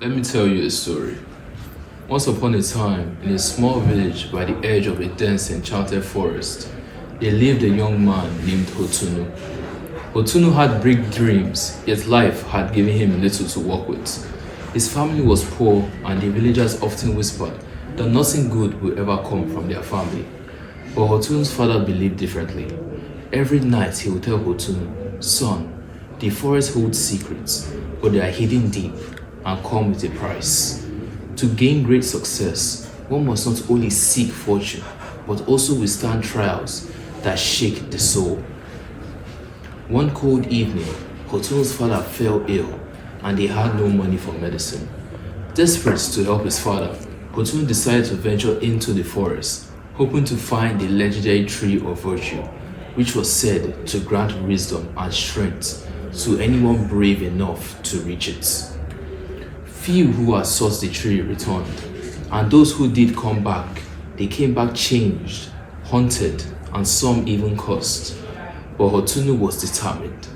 Let me tell you a story. Once upon a time, in a small village by the edge of a dense enchanted forest, there lived a young man named Hotonou. Hotonou had big dreams, yet life had given him little to work with. His family was poor, and the villagers often whispered that nothing good will ever come from their family. But Hotonou's father believed differently. Every night he would tell Hotonou, "Son, the forest holds secrets, but they are hidden deep and come with a price. To gain great success, one must not only seek fortune, but also withstand trials that shake the soul." One cold evening, Hotonou's father fell ill and he had no money for medicine. Desperate to help his father, Hotonou decided to venture into the forest, hoping to find the legendary tree of virtue, which was said to grant wisdom and strength to anyone brave enough to reach it. Few who had sought the tree returned, and those who did come back, they came back changed, haunted, and some even cursed. But Hotonou was determined.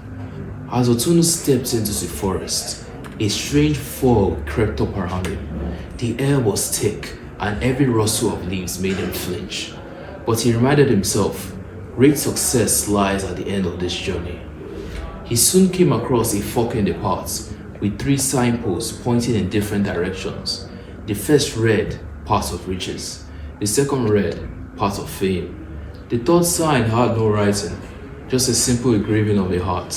As Hotonou stepped into the forest, a strange fog crept up around him. The air was thick, and every rustle of leaves made him flinch. But he reminded himself, great success lies at the end of this journey. He soon came across a fork in the path with three signposts pointing in different directions. The first read, "Path of Riches." The second read, "Path of Fame." The third sign had no writing, just a simple engraving of a heart.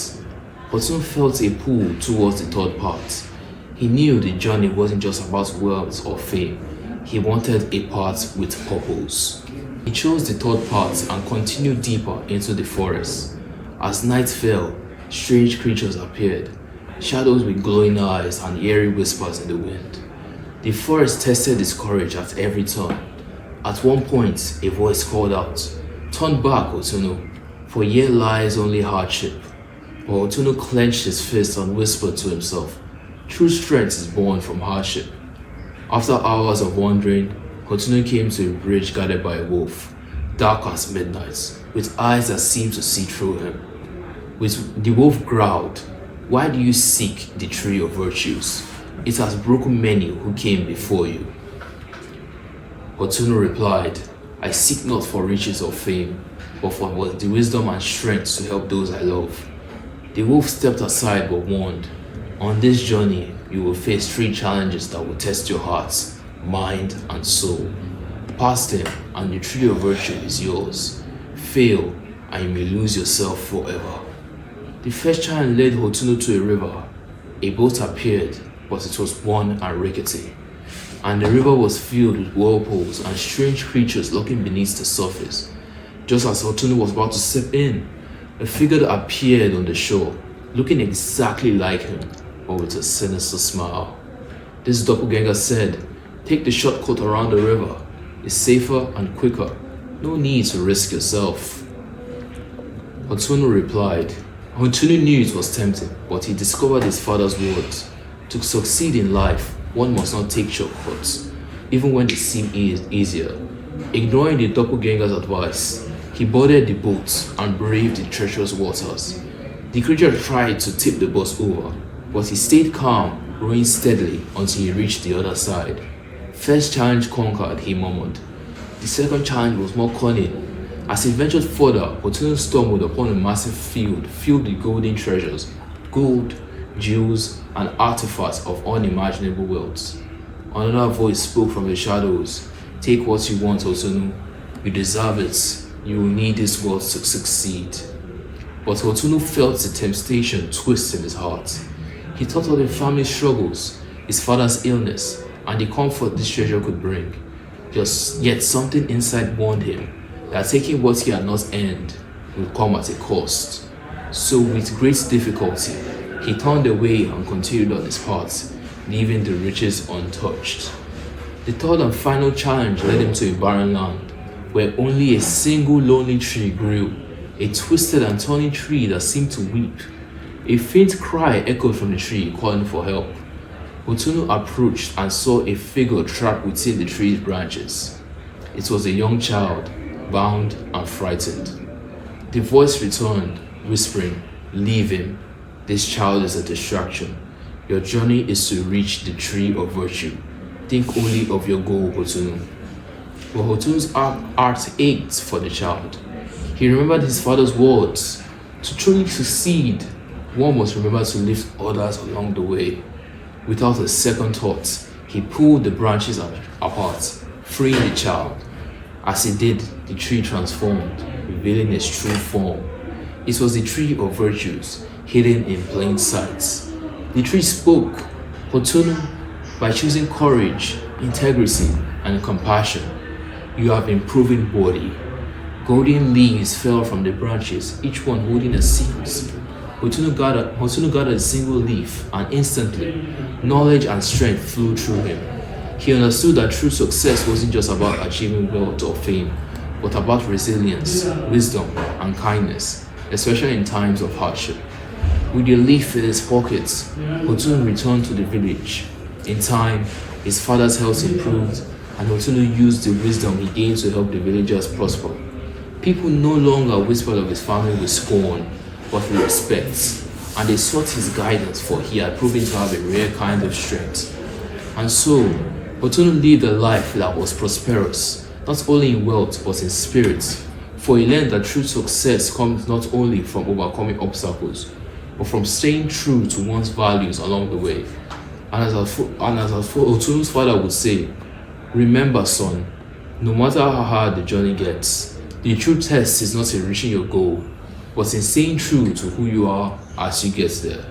Hotonou felt a pull towards the third path. He knew the journey wasn't just about wealth or fame. He wanted a path with purpose. He chose the third path and continued deeper into the forest. As night fell, strange creatures appeared, shadows with glowing eyes and eerie whispers in the wind. The forest tested his courage at every turn. At one point, a voice called out, "Turn back, Hotonou, for here lies only hardship." But Hotonou clenched his fist and whispered to himself, "True strength is born from hardship." After hours of wandering, Hotonou came to a bridge guarded by a wolf, dark as midnight, with eyes that seemed to see through him. The wolf growled, "Why do you seek the tree of virtues? It has broken many who came before you." Hotonou replied, "I seek not for riches or fame, but for the wisdom and strength to help those I love." The wolf stepped aside but warned, "On this journey, you will face three challenges that will test your heart, mind, and soul. Pass them, and the tree of virtue is yours. Fail, and you may lose yourself forever." The first challenge led Hotonou to a river. A boat appeared, but it was worn and rickety, and the river was filled with whirlpools and strange creatures lurking beneath the surface. Just as Hotonou was about to step in, a figure appeared on the shore, looking exactly like him, but with a sinister smile. This doppelganger said, "Take the shortcut around the river. It's safer and quicker. No need to risk yourself." Hotonou replied. Hotonou knew it was tempting, but he discovered his father's words. To succeed in life, one must not take shortcuts, even when they seem easier. Ignoring the doppelganger's advice, he boarded the boat and braved the treacherous waters. The creature tried to tip the boat over, but he stayed calm, rowing steadily until he reached the other side. "First challenge conquered," he murmured. The second challenge was more cunning. As he ventured further, Hotonou stumbled upon a massive field filled with golden treasures, gold, jewels, and artifacts of unimaginable wealth. Another voice spoke from the shadows, "Take what you want, Hotonou. You deserve it. You will need this wealth to succeed." But Hotonou felt the temptation twist in his heart. He thought of the family struggles, his father's illness, and the comfort this treasure could bring. Yet something inside warned him that taking what he had not earned would come at a cost. So with great difficulty, he turned away and continued on his path, leaving the riches untouched. The third and final challenge led him to a barren land, where only a single lonely tree grew, a twisted and turning tree that seemed to weep. A faint cry echoed from the tree, calling for help. Hotonou approached and saw a figure trapped within the tree's branches. It was a young child, bound and frightened. The voice returned, whispering, "Leave him. This child is a distraction. Your journey is to reach the tree of virtue. Think only of your goal, Hotonou. But Hotonou's heart ached for the child. He remembered his father's words. To truly succeed, one must remember to lift others along the way. Without a second thought, he pulled the branches apart, freeing the child. As he did, the tree transformed, revealing its true form. It was the tree of virtues, hidden in plain sight. The tree spoke, Hotonou, by choosing courage, integrity, and compassion, you have been proven worthy. Golden leaves fell from the branches, each one holding a seed. Hotonou gathered a single leaf, and instantly, knowledge and strength flew through him. He understood that true success wasn't just about achieving wealth or fame, but about resilience, wisdom, and kindness, especially in times of hardship. With a leaf in his pocket, Hotonou returned to the village. In time, his father's health improved, and Hotonou used the wisdom he gained to help the villagers prosper. People no longer whispered of his family with scorn, but with respect, and they sought his guidance, for he had proven to have a rare kind of strength. And so, Hotonou lived a life that was prosperous, not only in wealth but in spirit, for he learned that true success comes not only from overcoming obstacles, but from staying true to one's values along the way. And as Hotonou's father would say, remember, son, no matter how hard the journey gets, the true test is not in reaching your goal, but in staying true to who you are as you get there.